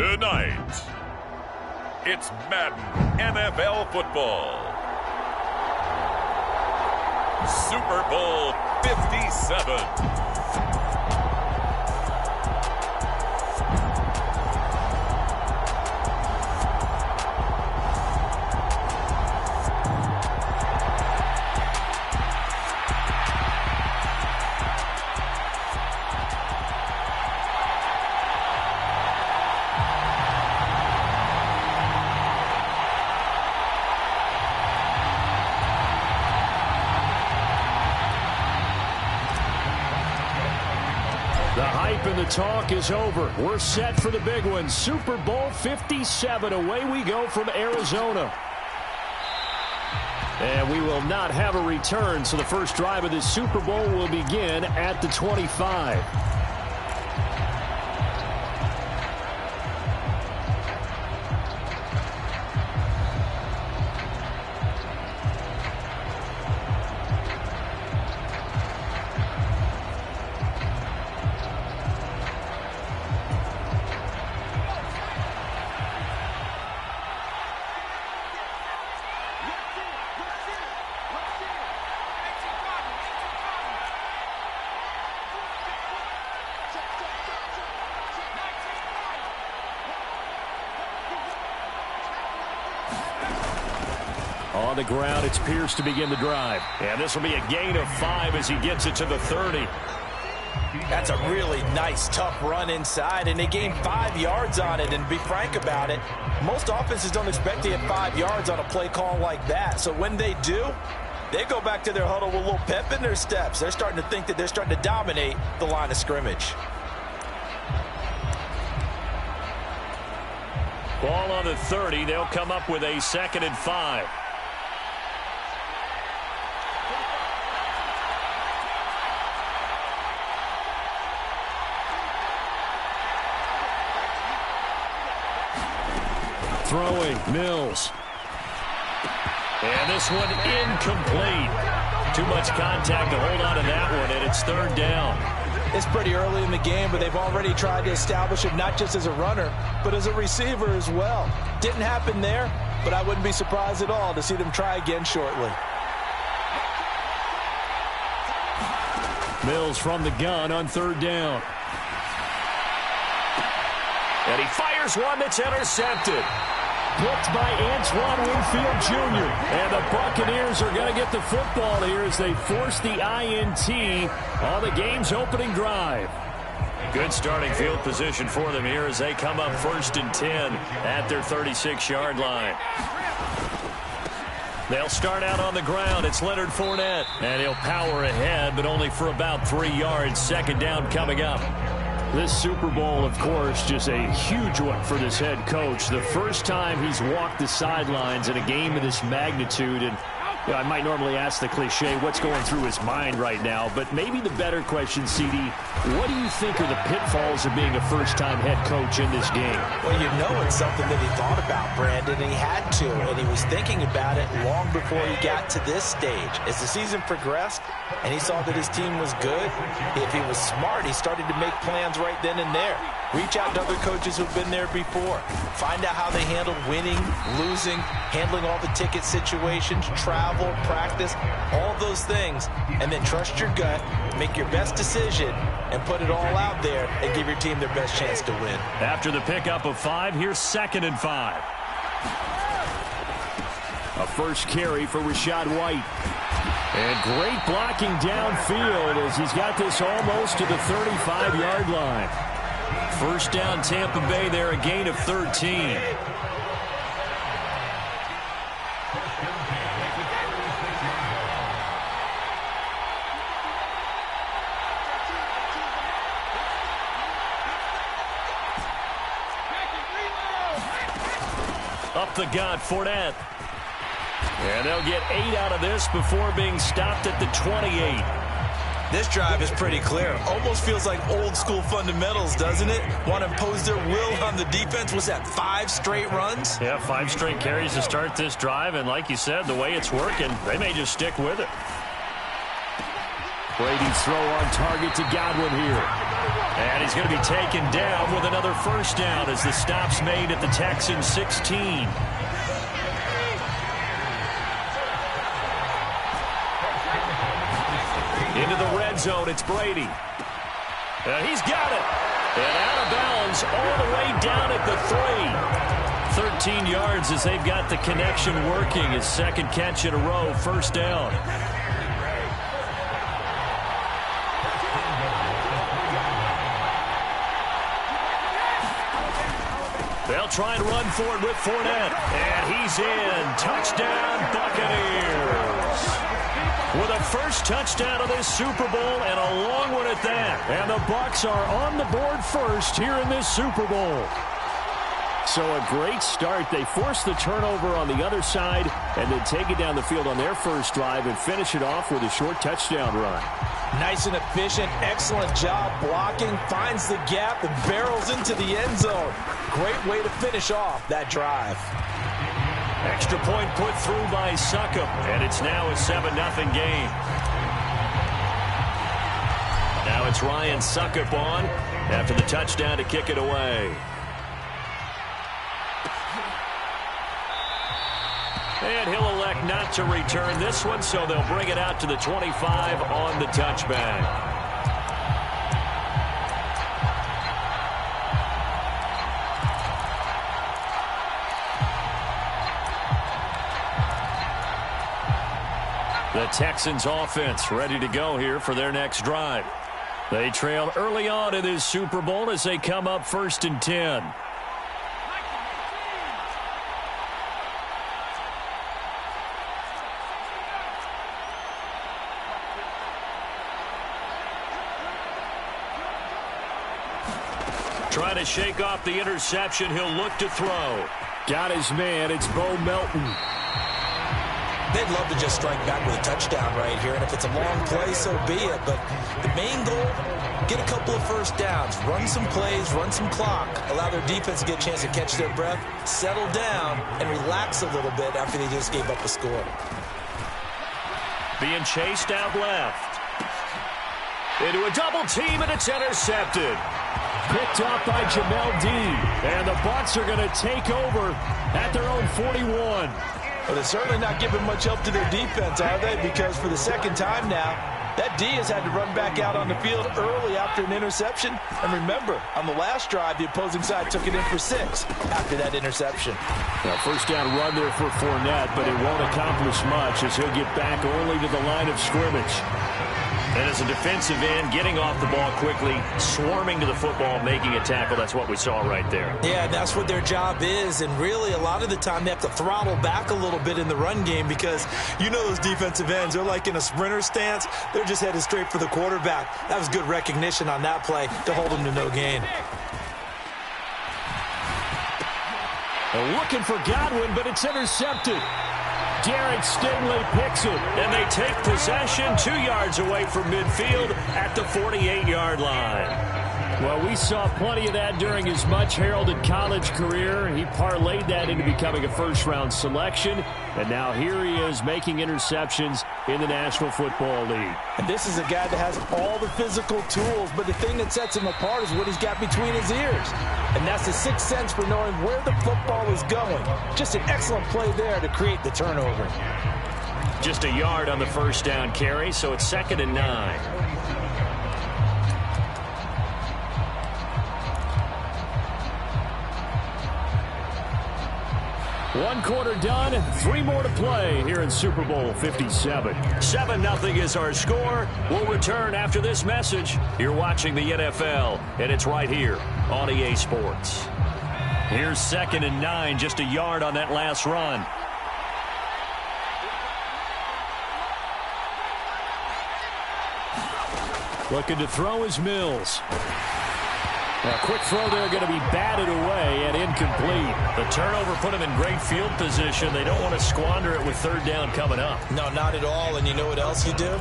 Tonight, it's Madden NFL football. Super Bowl 57. The hype and the talk is over. We're set for the big one. Super Bowl 57. Away we go from Arizona. And we will not have a return, so the first drive of this Super Bowl will begin at the 25. On the ground, it's Pierce to begin the drive. And this will be a gain of 5 as he gets it to the 30. That's a really nice, tough run inside, and they gained 5 yards on it. And to be frank about it, most offenses don't expect to get 5 yards on a play call like that. So when they do, they go back to their huddle with a little pep in their steps. They're starting to think that they're starting to dominate the line of scrimmage. Ball on the 30. They'll come up with a 2nd and 5. Throwing, Mills. And this one incomplete. Too much contact to hold on to that one, and it's 3rd down. It's pretty early in the game, but they've already tried to establish him not just as a runner, but as a receiver as well. Didn't happen there, but I wouldn't be surprised at all to see them try again shortly. Mills from the gun on 3rd down. And he fires one that's intercepted. Blocked by Antoine Winfield Jr. And the Buccaneers are going to get the football here as they force the INT on the game's opening drive. Good starting field position for them here as they come up 1st and 10 at their 36-yard line. They'll start out on the ground. It's Leonard Fournette. And he'll power ahead, but only for about 3 yards. 2nd down coming up. This Super Bowl, of course, just a huge one for this head coach. The first time he's walked the sidelines in a game of this magnitude. And you know, I might normally ask the cliche, what's going through his mind right now? But maybe the better question, CD, what do you think are the pitfalls of being a first-time head coach in this game? Well, you know it's something that he thought about, Brandon, and he had to. And he was thinking about it long before he got to this stage. As the season progressed and he saw that his team was good, if he was smart, he started to make plans right then and there. Reach out to other coaches who've been there before. Find out how they handle winning, losing, handling all the ticket situations, travel, practice, all those things. And then trust your gut, make your best decision, and put it all out there and give your team their best chance to win. After the pickup of 5, here's 2nd and 5. A first carry for Rachaad White. And great blocking downfield as he's got this almost to the 35-yard line. 1st down Tampa Bay there, a gain of 13. Up the gut, Fournette. And they'll get 8 out of this before being stopped at the 28. This drive is pretty clear. Almost feels like old school fundamentals, doesn't it? Want to impose their will on the defense. Was that 5 straight runs? Yeah, 5 straight carries to start this drive. And like you said, the way it's working, they may just stick with it. Brady's throw on target to Godwin here. And he's going to be taken down with another first down as the stop's made at the Texans 16. Into the red zone, it's Brady. He's got it. And out of bounds all the way down at the 3. 13 yards as they've got the connection working. His second catch in a row, first down. They'll try and run for it with Fournette. And he's in. Touchdown, Buccaneers. With a first touchdown of this Super Bowl and a long one at that. And the Bucs are on the board first here in this Super Bowl. So a great start. They force the turnover on the other side and then take it down the field on their first drive and finish it off with a short touchdown run. Nice and efficient. Excellent job blocking. Finds the gap and barrels into the end zone. Great way to finish off that drive. Extra point put through by Succop, and it's now a 7-0 game. Now it's Ryan Succop on after the touchdown to kick it away. And he'll elect not to return this one, so they'll bring it out to the 25 on the touchback. The Texans offense ready to go here for their next drive. They trailed early on in this Super Bowl as they come up 1st and 10. Trying to shake off the interception. He'll look to throw. Got his man. It's Bo Melton. They'd love to just strike back with a touchdown right here, and if it's a long play, so be it. But the main goal, get a couple of first downs, run some plays, run some clock, allow their defense to get a chance to catch their breath, settle down, and relax a little bit after they just gave up a score. Being chased out left. Into a double team, and it's intercepted. Picked off by Jamel Dean, and the Bucs are going to take over at their own 41. Well, they're certainly not giving much help to their defense, are they? Because for the second time now, that D has had to run back out on the field early after an interception. And remember, on the last drive, the opposing side took it in for 6 after that interception. Now, first down run there for Fournette, but it won't accomplish much as he'll get back only to the line of scrimmage. And as a defensive end, getting off the ball quickly, swarming to the football, making a tackle, that's what we saw right there. Yeah, that's what their job is. And really, a lot of the time, they have to throttle back a little bit in the run game because you know those defensive ends, they're like in a sprinter stance. They're just headed straight for the quarterback. That was good recognition on that play to hold them to no gain. They're looking for Godwin, but it's intercepted. Garrett Stingley picks it, and they take possession 2 yards away from midfield at the 48-yard line. Well, we saw plenty of that during his much-heralded college career. He parlayed that into becoming a first-round selection, and now here he is making interceptions in the National Football League. And this is a guy that has all the physical tools, but the thing that sets him apart is what he's got between his ears. And that's the sixth sense for knowing where the football is going. Just an excellent play there to create the turnover. Just a yard on the first down carry, so it's 2nd and 9. One quarter done, 3 more to play here in Super Bowl 57. 7-0 is our score. We'll return after this message. You're watching the NFL, and it's right here on EA Sports. Here's 2nd and 9, just a yard on that last run. Looking to throw is Mills. A quick throw there going to be batted away and incomplete. The turnover put them in great field position. They don't want to squander it with 3rd down coming up. No, not at all. And you know what else you do?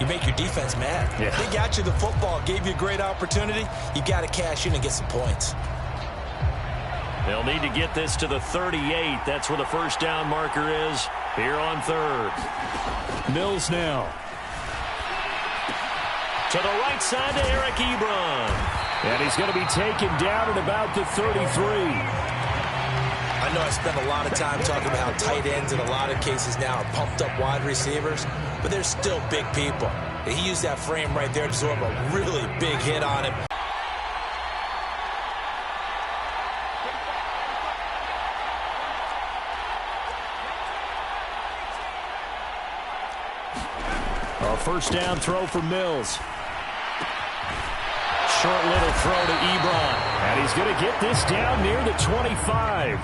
You make your defense mad. Yeah. They got you the football, gave you a great opportunity. You got to cash in and get some points. They'll need to get this to the 38. That's where the first down marker is here on 3rd. Mills now. To the right side to Eric Ebron. And he's going to be taken down at about the 33. I know I spent a lot of time talking about how tight ends in a lot of cases now are pumped up wide receivers, but they're still big people. And he used that frame right there to absorb a really big hit on him. A first down throw for Mills. Short little throw to Ebron. And he's going to get this down near the 25.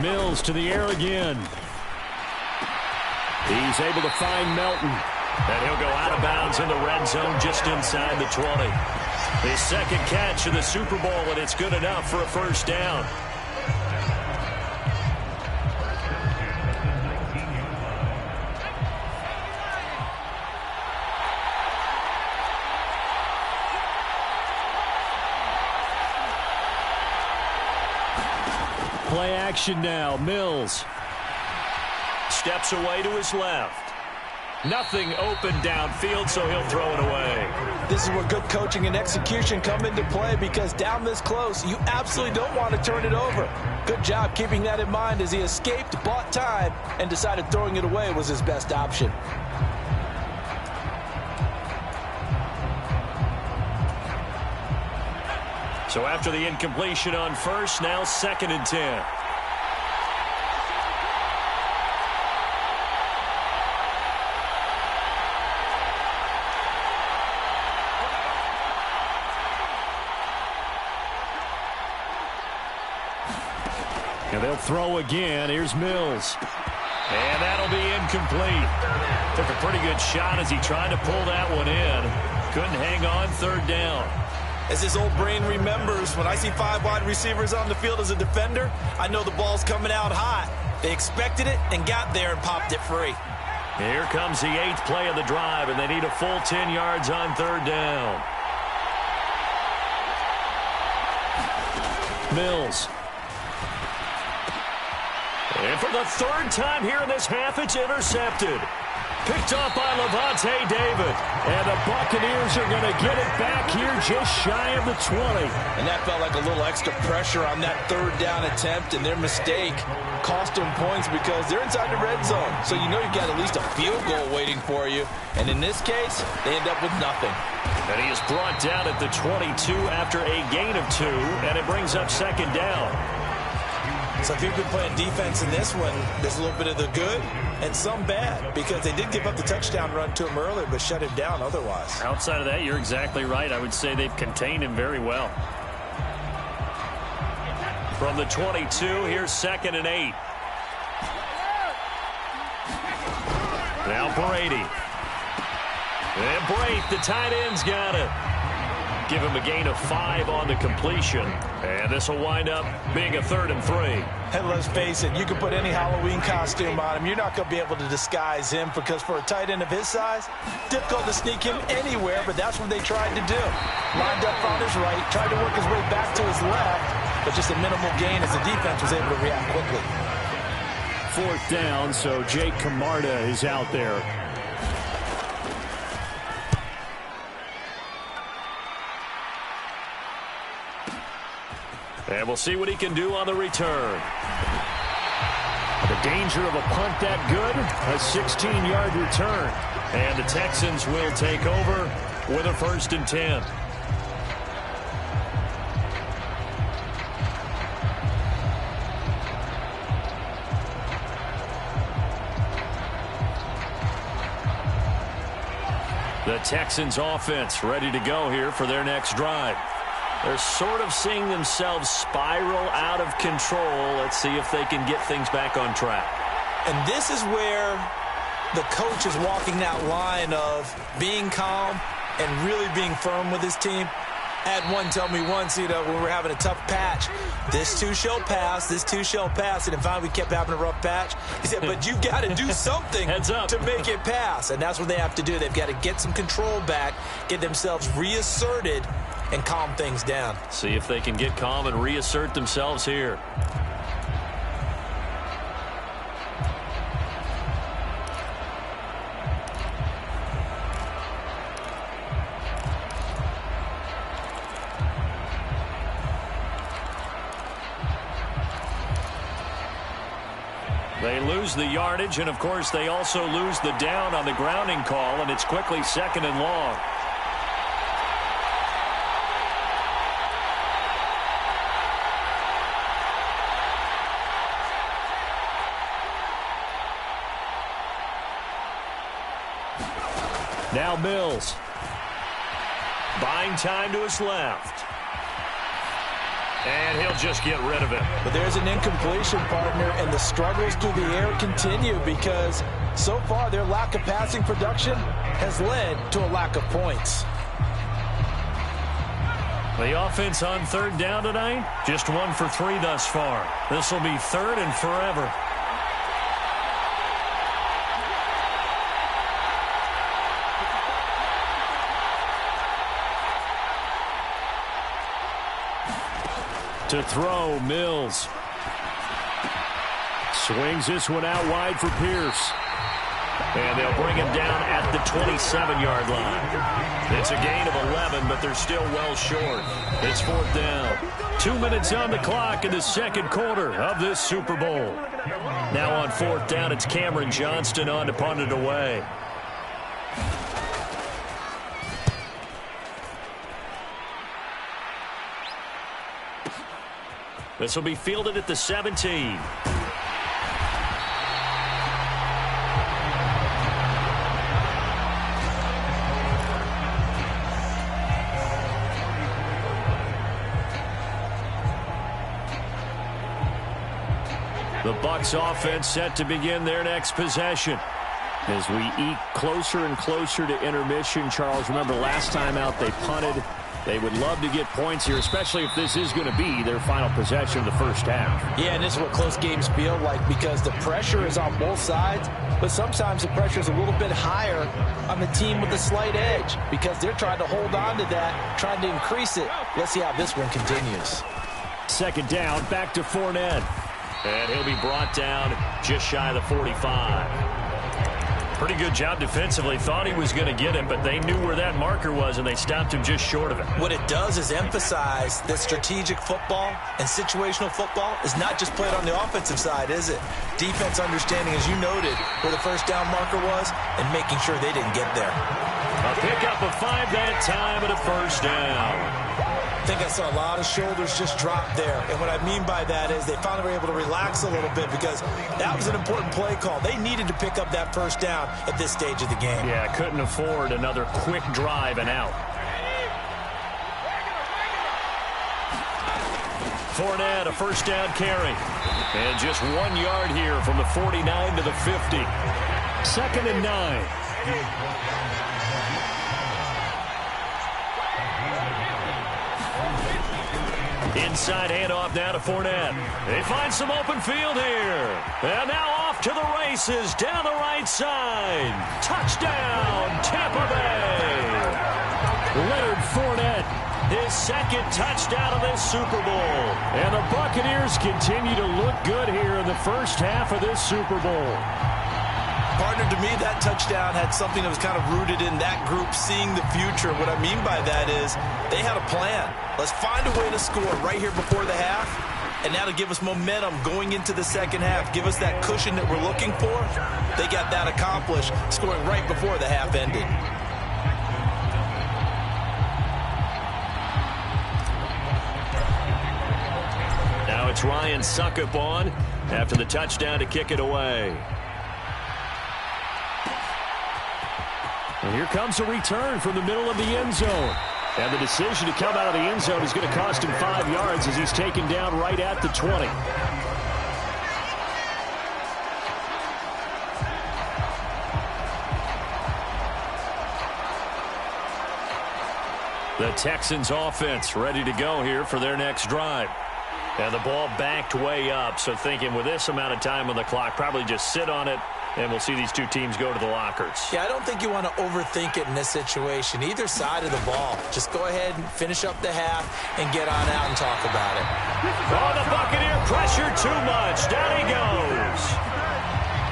Mills to the air again. He's able to find Melton. And he'll go out of bounds in the red zone just inside the 20. His second catch of the Super Bowl, and it's good enough for a first down. Play action now. Mills steps away to his left. Nothing open downfield, so he'll throw it away. This is where good coaching and execution come into play, because down this close, you absolutely don't want to turn it over. Good job keeping that in mind as he escaped, bought time, and decided throwing it away was his best option. So after the incompletion on first, now 2nd and 10. And they'll throw again. Here's Mills. And that'll be incomplete. Took a pretty good shot as he tried to pull that one in. Couldn't hang on, 3rd down. As his old brain remembers, when I see 5 wide receivers on the field as a defender, I know the ball's coming out hot. They expected it and got there and popped it free. Here comes the 8th play of the drive, and they need a full 10 yards on 3rd down. Mills. And for the 3rd time here in this half, it's intercepted. Picked off by Levante David. And the Buccaneers are going to get it back here just shy of the 20. And that felt like a little extra pressure on that 3rd down attempt, and their mistake cost them points because they're inside the red zone. So you know you've got at least a field goal waiting for you. And in this case, they end up with nothing. And he is brought down at the 22 after a gain of 2, and it brings up 2nd down. So if you've been playing defense in this one, there's a little bit of the good and some bad, because they did give up the touchdown run to him earlier, but shut him down otherwise. Outside of that, you're exactly right. I would say they've contained him very well. From the 22, here's 2nd and 8. Now Brady. And Brate, the tight end's got it. Give him a gain of 5 on the completion. And this will wind up being a 3rd and 3. And let's face it, you can put any Halloween costume on him. You're not going to be able to disguise him, because for a tight end of his size, difficult to sneak him anywhere, but that's what they tried to do. Lined up on his right, tried to work his way back to his left, but just a minimal gain as the defense was able to react quickly. 4th down, so Jake Camarda is out there. And we'll see what he can do on the return. The danger of a punt that good, a 16-yard return. And the Texans will take over with a 1st and 10. The Texans offense ready to go here for their next drive. They're sort of seeing themselves spiral out of control. Let's see if they can get things back on track. And this is where the coach is walking that line of being calm and really being firm with his team. Had one tell me once, when we're having a tough patch, this too shall pass, this too shall pass. And finally we kept having a rough patch. He said, but you've got to do something to make it pass. And that's what they have to do. They've got to get some control back, get themselves reasserted, and calm things down. See if they can get calm and reassert themselves here. They lose the yardage, and of course they also lose the down on the grounding call, and it's quickly 2nd and long. Now Mills. Buying time to his left. And he'll just get rid of it. But there's an incompletion, partner, and the struggles through the air continue because so far their lack of passing production has led to a lack of points. The offense on 3rd down tonight, just 1 for 3 thus far. This will be 3rd and forever. To throw, Mills. Swings this one out wide for Pierce. And they'll bring him down at the 27-yard line. It's a gain of 11, but they're still well short. It's 4th down. 2 minutes on the clock in the 2nd quarter of this Super Bowl. Now on 4th down, it's Cameron Johnston on to punt it away. This will be fielded at the 17. The Bucs offense set to begin their next possession. As we eke closer and closer to intermission, Charles, remember last time out they punted. They would love to get points here, especially if this is going to be their final possession of the first half. Yeah, and this is what close games feel like because the pressure is on both sides, but sometimes the pressure is a little bit higher on the team with the slight edge because they're trying to hold on to that, trying to increase it. Let's see how this one continues. 2nd down, back to Fournette. And he'll be brought down just shy of the 45. Pretty good job defensively. Thought he was going to get him, but they knew where that marker was, and they stopped him just short of it. What it does is emphasize that strategic football and situational football is not just played on the offensive side, is it? Defense understanding, as you noted, where the first down marker was and making sure they didn't get there. A pickup of 5 that time and a 1st down. I think I saw a lot of shoulders just drop there. And what I mean by that is they finally were able to relax a little bit because that was an important play call. They needed to pick up that 1st down at this stage of the game. Yeah, couldn't afford another quick drive and out. Fournette, a 1st down carry. And just 1 yard here from the 49 to the 50. 2nd and 9. Inside handoff now to Fournette. They find some open field here. And now off to the races down the right side. Touchdown, Tampa Bay. Leonard Fournette, his 2nd touchdown of this Super Bowl. And the Buccaneers continue to look good here in the first half of this Super Bowl. Partner, to me, that touchdown had something that was kind of rooted in that group seeing the future. What I mean by that is they had a plan. Let's find a way to score right here before the half, and that'll give us momentum going into the second half, give us that cushion that we're looking for. They got that accomplished, scoring right before the half ended. Now it's Ryan Suckup on after the touchdown to kick it away. And here comes a return from the middle of the end zone. And the decision to come out of the end zone is going to cost him 5 yards as he's taken down right at the 20. The Texans offense ready to go here for their next drive. And the ball backed way up, so thinking with this amount of time on the clock, probably just sit on it, and we'll see these two teams go to the lockers. Yeah, I don't think you want to overthink it in this situation. Either side of the ball. Just go ahead and finish up the half and get on out and talk about it. Oh, the Buccaneer pressure too much. Down he goes.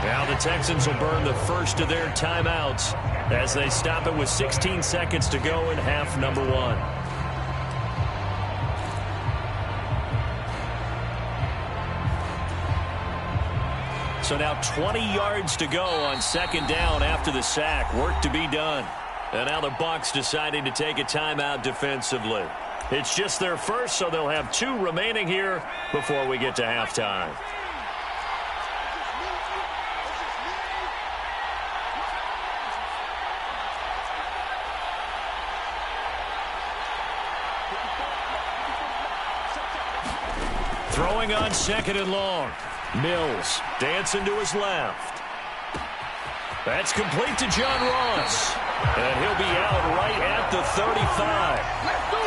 Now the Texans will burn the first of their timeouts as they stop it with 16 seconds to go in half number 1. So now 20 yards to go on second down after the sack. Work to be done. And now the Bucs deciding to take a timeout defensively. It's just their first, so they'll have 2 remaining here before we get to halftime. Throwing on second and long. Mills dancing to his left. That's complete to John Ross. And he'll be out right at the 35.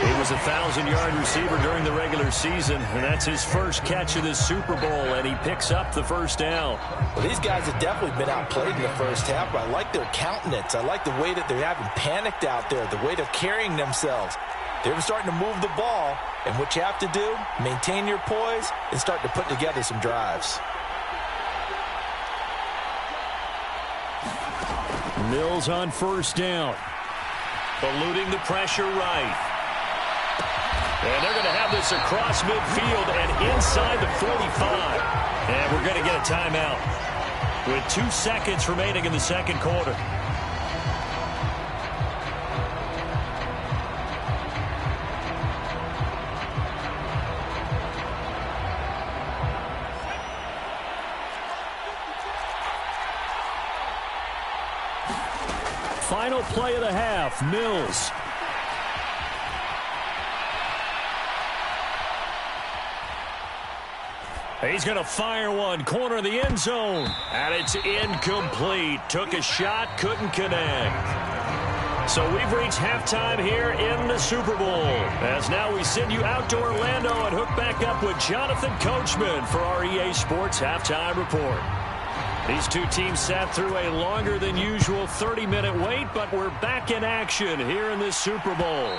He was a 1,000-yard receiver during the regular season, and that's his first catch of this Super Bowl, and he picks up the first down. Well, these guys have definitely been outplayed in the first half, but I like their countenance. I like the way that they haven't panicked out there, the way they're carrying themselves. They're starting to move the ball, and what you have to do, maintain your poise and start to put together some drives. Mills on first down. Eluding the pressure right. And they're going to have this across midfield and inside the 45. And we're going to get a timeout with 2 seconds remaining in the second quarter. Final play of the half, Mills. He's going to fire one, corner of the end zone, and it's incomplete. Took a shot, couldn't connect. So we've reached halftime here in the Super Bowl. As now we send you out to Orlando and hook back up with Jonathan Coachman for our EA Sports Halftime Report. These two teams sat through a longer than usual 30-minute wait, but we're back in action here in this Super Bowl.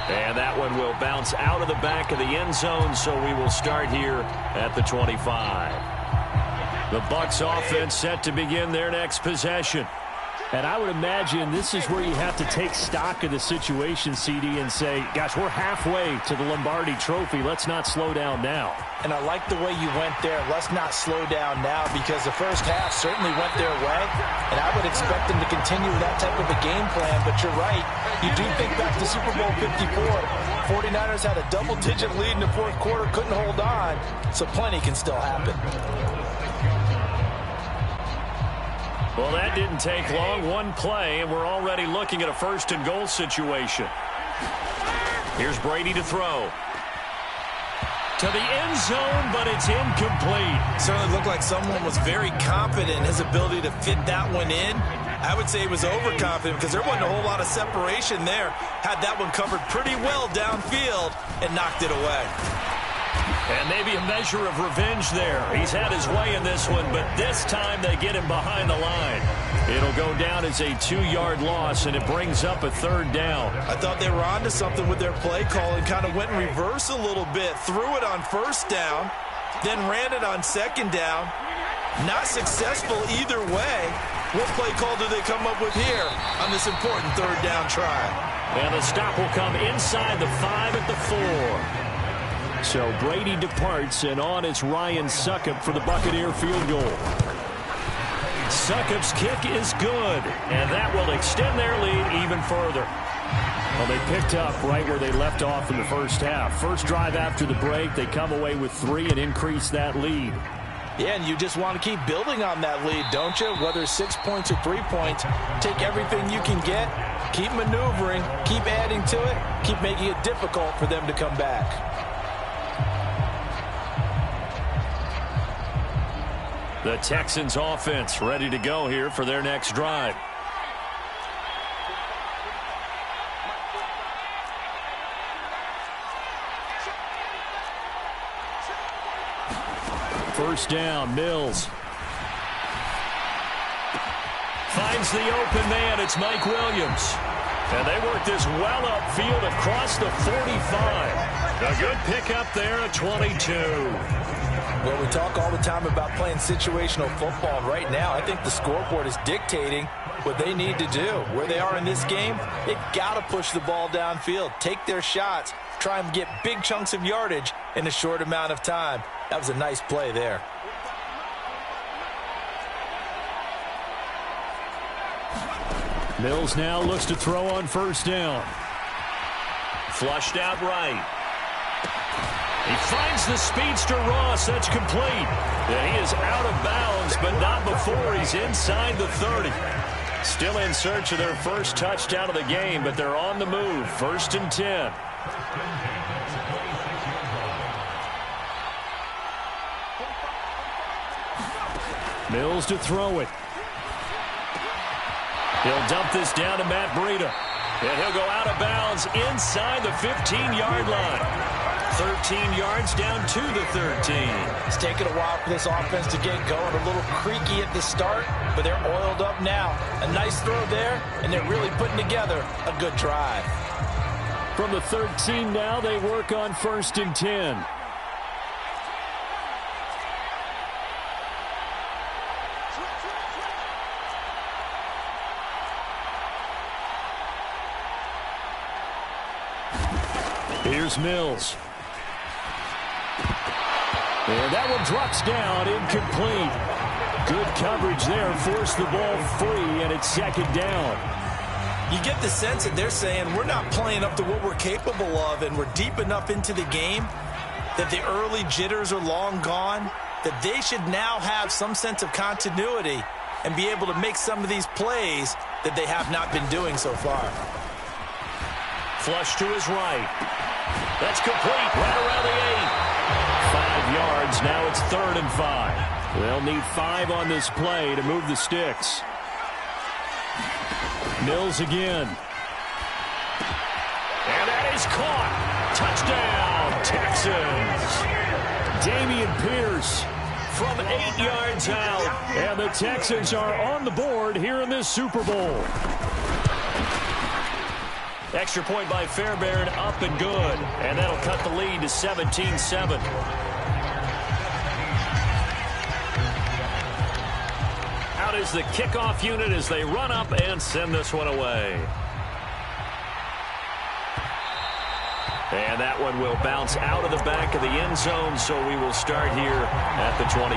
And that one will bounce out of the back of the end zone, so we will start here at the 25. The Bucs offense set to begin their next possession. And I would imagine this is where you have to take stock of the situation, CD, and say, gosh, we're halfway to the Lombardi Trophy. Let's not slow down now. And I like the way you went there. Let's not slow down now, because the first half certainly went their way. And I would expect them to continue that type of a game plan. But you're right. You do think back to Super Bowl 54. 49ers had a double-digit lead in the fourth quarter, couldn't hold on. So plenty can still happen. Well, that didn't take long. One play, and we're already looking at a first-and-goal situation. Here's Brady to throw. To the end zone, but it's incomplete. Certainly looked like someone was very confident in his ability to fit that one in. I would say he was overconfident because there wasn't a whole lot of separation there. Had that one covered pretty well downfield and knocked it away. And maybe a measure of revenge there. He's had his way in this one, but this time they get him behind the line. It'll go down as a 2-yard loss, and it brings up a third down. I thought they were onto something with their play call and kind of went in reverse a little bit. Threw it on first down, then ran it on second down. Not successful either way. What play call do they come up with here on this important third down try? And the stop will come inside the 5 at the 4. So Brady departs, and on is Ryan Succop for the Buccaneer field goal. Succop's kick is good, and that will extend their lead even further. Well, they picked up right where they left off in the first half. First drive after the break, they come away with 3 and increase that lead. Yeah, and you just want to keep building on that lead, don't you? Whether 6 points or 3 points, take everything you can get, keep maneuvering, keep adding to it, keep making it difficult for them to come back. The Texans offense ready to go here for their next drive. first down. Mills finds the open man. It's Mike Williams. And they work this well upfield across the 45. A good pickup there at 22. Well, we talk all the time about playing situational football. And right now, I think the scoreboard is dictating what they need to do. Where they are in this game, they've got to push the ball downfield, take their shots, try and get big chunks of yardage in a short amount of time. That was a nice play there. Mills now looks to throw on first down. Flushed out right. He finds the speedster Ross. That's complete. And he is out of bounds, but not before he's inside the 30. Still in search of their first touchdown of the game, but they're on the move. 1st and 10. Mills to throw it. He'll dump this down to Matt Breida. And he'll go out of bounds inside the 15-yard line. 13 yards down to the 13. It's taken a while for this offense to get going. A little creaky at the start, but they're oiled up now. A nice throw there, and they're really putting together a good drive. From the 13 now, they work on 1st and 10. Here's Mills. And that one drops down, incomplete. Good coverage there, forced the ball free, and it's 2nd down. You get the sense that they're saying we're not playing up to what we're capable of, and we're deep enough into the game that the early jitters are long gone, that they should now have some sense of continuity and be able to make some of these plays that they have not been doing so far. Flush to his right. That's complete, right around the 8. 5 yards, now it's 3rd and 5. They'll need 5 on this play to move the sticks. Mills again. And that is caught. Touchdown, Texans. Dameon Pierce from 8 yards out. And the Texans are on the board here in this Super Bowl. Extra point by Fairbairn, up and good. And that'll cut the lead to 17-7. Out is the kickoff unit as they run up and send this one away. And that one will bounce out of the back of the end zone, so we will start here at the 25.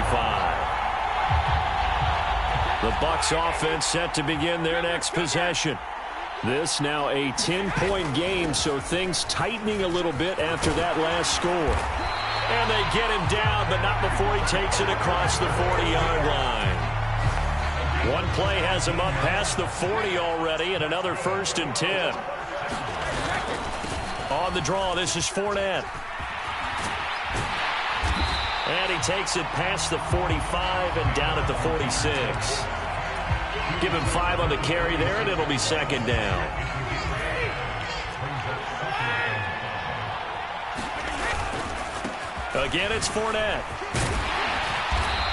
The Bucs offense set to begin their next possession. This now a 10-point game, so things tightening a little bit after that last score. And they get him down, but not before he takes it across the 40-yard line. One play has him up past the 40 already, and another 1st and 10. On the draw, this is Fournette. And he takes it past the 45 and down at the 46. Give him 5 on the carry there, and it'll be 2nd down. Again, it's Fournette.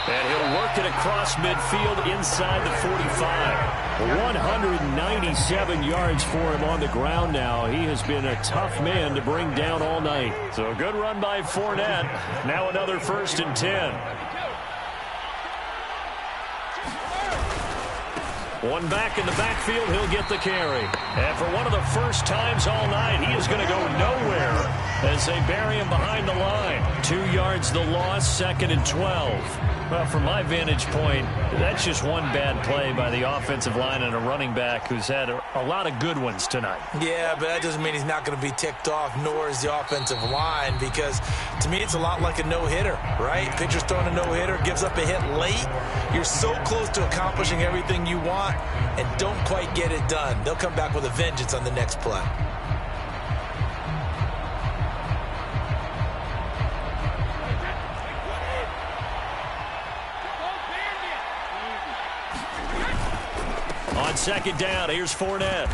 And he'll work it across midfield inside the 45. 197 yards for him on the ground now. He has been a tough man to bring down all night. So a good run by Fournette. Now another 1st and 10. One back in the backfield, he'll get the carry. And for one of the first times all night, he is going to go nowhere as they bury him behind the line. 2 yards the loss, 2nd and 12. Well, from my vantage point, that's just one bad play by the offensive line and a running back who's had a lot of good ones tonight. Yeah, but that doesn't mean he's not going to be ticked off, nor is the offensive line, because to me it's a lot like a no-hitter, right? Pitcher's throwing a no-hitter, gives up a hit late. You're so close to accomplishing everything you want and don't quite get it done. They'll come back with a vengeance on the next play. On 2nd down, here's Fournette.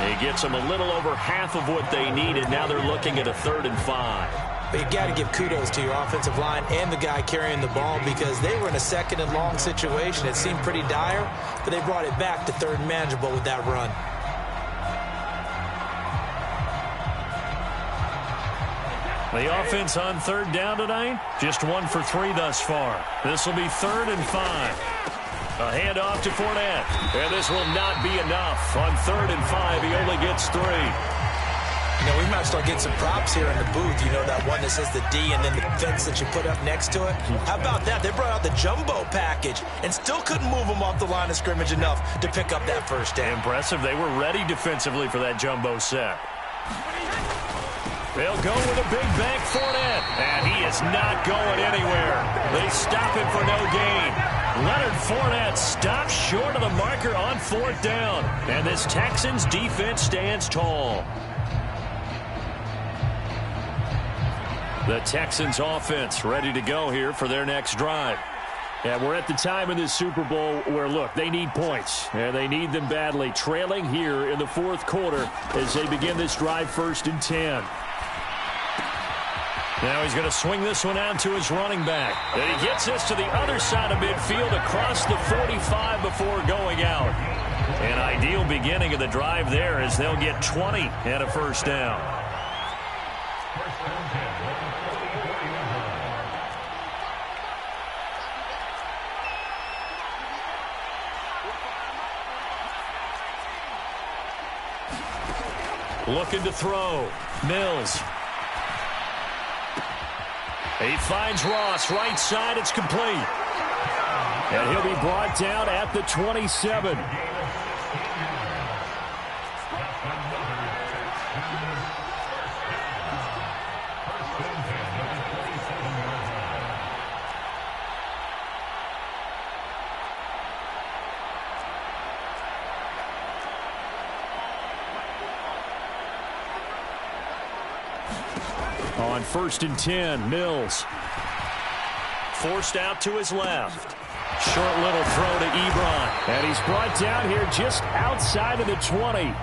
He gets them a little over half of what they needed. Now they're looking at a 3rd and 5. But you got to give kudos to your offensive line and the guy carrying the ball because they were in a second and long situation. It seemed pretty dire, but they brought it back to third and manageable with that run. The offense on third down tonight, just 1 for 3 thus far. This will be 3rd and 5. A handoff to Fournette. And this will not be enough. On 3rd and 5, he only gets 3. You know, we might start getting some props here in the booth. You know, that one that says the D and then the fence that you put up next to it. How about that? They brought out the jumbo package and still couldn't move them off the line of scrimmage enough to pick up that first down. Impressive. They were ready defensively for that jumbo set. They'll go with a big bank Fournette. And he is not going anywhere. They stop him for no gain. Leonard Fournette stops short of the marker on 4th down. And this Texans defense stands tall. The Texans offense ready to go here for their next drive. And we're at the time in this Super Bowl where, look, they need points. And they need them badly. Trailing here in the 4th quarter as they begin this drive 1st and 10. Now he's going to swing this one out to his running back. And he gets this to the other side of midfield across the 45 before going out. An ideal beginning of the drive there as they'll get 20 and a first down. Looking to throw. Mills. He finds Ross. Right side. It's complete. And he'll be brought down at the 27. On 1st and 10, Mills. Forced out to his left. Short little throw to Ebron. And he's brought down here just outside of the 20.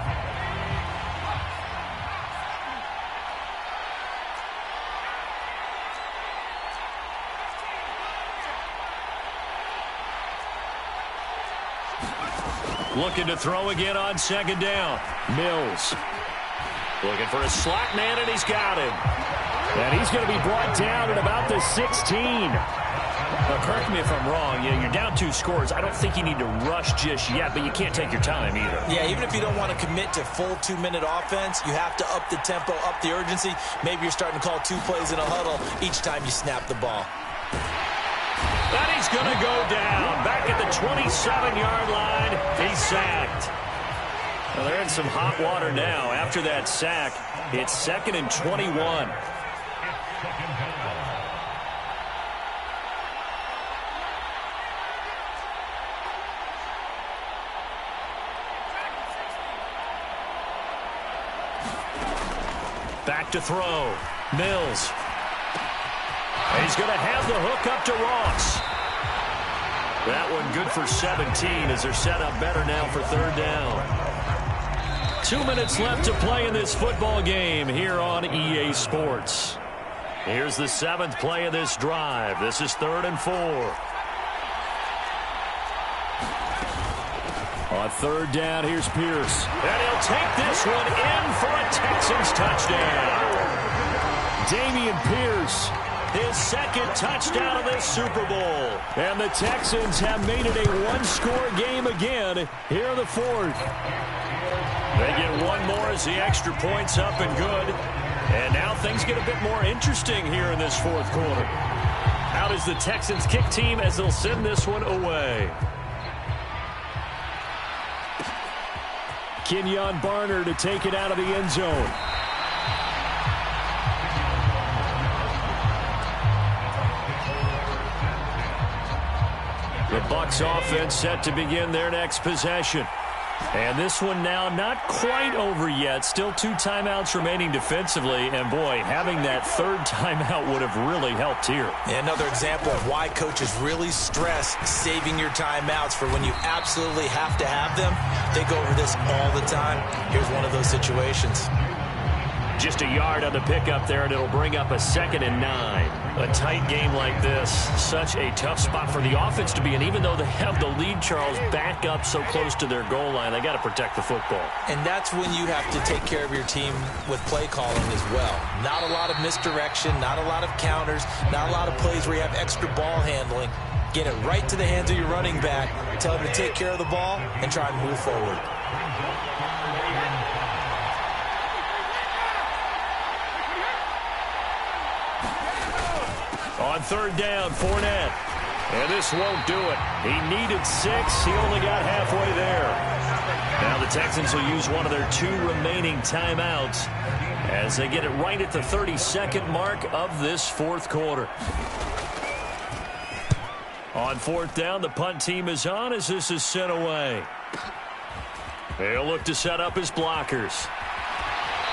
Looking to throw again on 2nd down. Mills. Looking for a slot man, and he's got him. And he's going to be brought down at about the 16. Now, correct me if I'm wrong. Yeah, you're down 2 scores. I don't think you need to rush just yet, but you can't take your time either. Yeah, even if you don't want to commit to full 2-minute offense, you have to up the tempo, up the urgency. Maybe you're starting to call 2 plays in a huddle each time you snap the ball. And he's going to go down. Back at the 27-yard line. He's sacked. Well, they're in some hot water now. After that sack, it's 2nd and 21. Back to throw. Mills. And he's going to have the hook up to Ross. That one good for 17 as they're set up better now for 3rd down. 2 minutes left to play in this football game here on EA Sports. Here's the 7th play of this drive. This is 3rd and 4. On 3rd down, here's Pierce. And he'll take this one in for a Texans touchdown. Damian Pierce, his 2nd touchdown of this Super Bowl. And the Texans have made it a 1-score game again here in the 4th. They get one more as the extra point's up and good. And now things get a bit more interesting here in this 4th quarter. Out is the Texans kick team as they'll send this one away. Kenyon Barner to take it out of the end zone. The Bucs offense set to begin their next possession. And this one now not quite over yet. Still 2 timeouts remaining defensively. And, boy, having that 3rd timeout would have really helped here. Another example of why coaches really stress saving your timeouts for when you absolutely have to have them. They go over this all the time. Here's one of those situations. Just a yard on the pickup there, and it'll bring up a 2nd and 9. A tight game like this, such a tough spot for the offense to be in. Even though they have the lead, Charles, back up so close to their goal line, they got to protect the football. And that's when you have to take care of your team with play calling as well. Not a lot of misdirection, not a lot of counters, not a lot of plays where you have extra ball handling. Get it right to the hands of your running back, tell him to take care of the ball, and try and move forward. On 3rd down, Fournette. And this won't do it. He needed 6. He only got halfway there. Now the Texans will use one of their 2 remaining timeouts as they get it right at the 32nd mark of this 4th quarter. On 4th down, the punt team is on as this is sent away. They'll look to set up his blockers.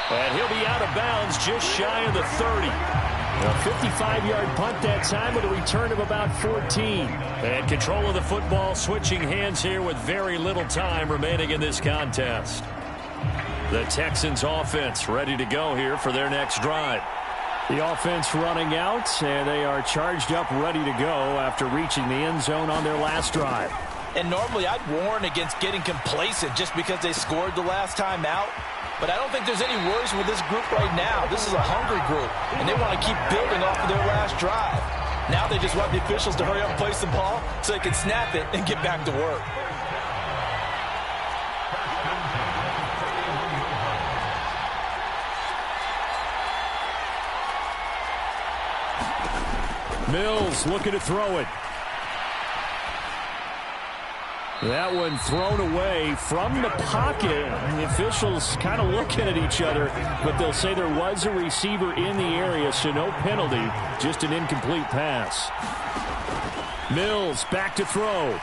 And he'll be out of bounds just shy of the 30. A 55-yard punt that time with a return of about 14. And control of the football, switching hands here with very little time remaining in this contest. The Texans offense ready to go here for their next drive. The offense running out, and they are charged up, ready to go after reaching the end zone on their last drive. And normally I'd warn against getting complacent just because they scored the last time out. But I don't think there's any worries with this group right now. This is a hungry group, and they want to keep building off of their last drive. Now they just want the officials to hurry up and place the ball so they can snap it and get back to work. Mills looking to throw it. That one thrown away from the pocket. The officials kind of looking at each other, but they'll say there was a receiver in the area, so no penalty, just an incomplete pass. Mills back to throw.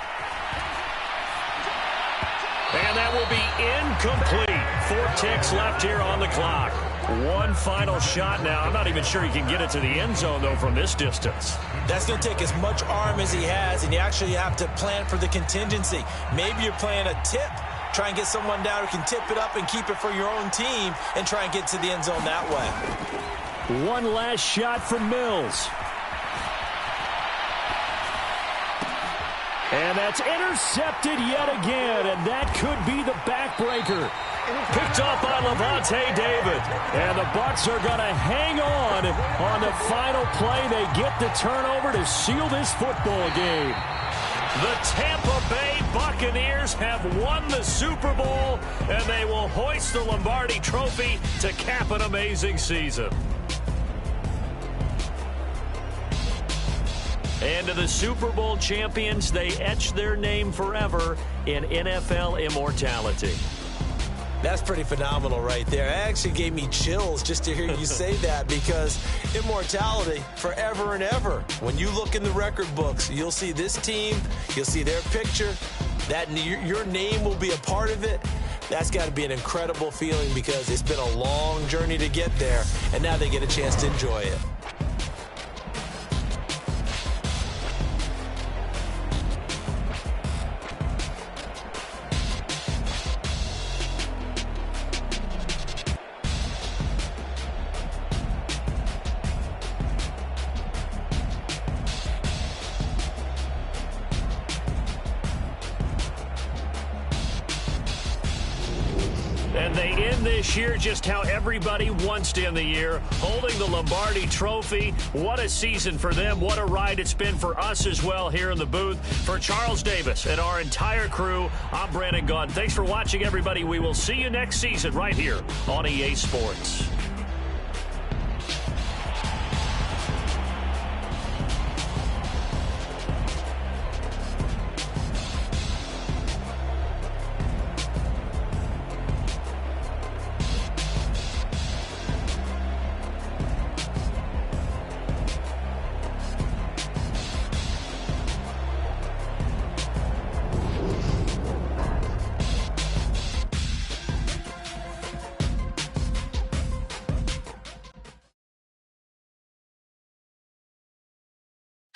And that will be incomplete. 4 ticks left here on the clock. One final shot now. I'm not even sure he can get it to the end zone, though, from this distance. That's going to take as much arm as he has, and you actually have to plan for the contingency. Maybe you're playing a tip. Try and get someone down who can tip it up and keep it for your own team and try and get to the end zone that way. One last shot from Mills. And that's intercepted yet again, and that could be the backbreaker. Picked off by Levante David. And the Bucs are going to hang on the final play. They get the turnover to seal this football game. The Tampa Bay Buccaneers have won the Super Bowl, and they will hoist the Lombardi Trophy to cap an amazing season. And to the Super Bowl champions, they etch their name forever in NFL immortality. That's pretty phenomenal right there. It actually gave me chills just to hear you say that, because immortality forever and ever. When you look in the record books, you'll see this team, you'll see their picture, that your name will be a part of it. That's got to be an incredible feeling, because it's been a long journey to get there, and now they get a chance to enjoy it. And they end this year just how everybody wants to end the year, holding the Lombardi Trophy. What a season for them. What a ride it's been for us as well here in the booth. For Charles Davis and our entire crew, I'm Brandon Gaudin. Thanks for watching, everybody. We will see you next season right here on EA Sports.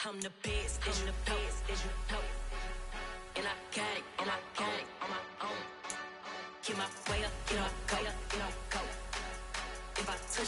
I'm the best, I'm the best, and I can't on my own. Get my way up, get my go. If I touch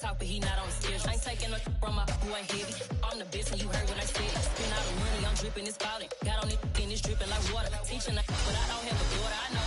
talk, but he not on the schedule. I ain't taking no from my boy heavy. I'm the best, and you heard what I said. Spend all the money, I'm dripping, it's spouting. Got on it, and it's dripping like water. Teaching, but I don't have a daughter. I know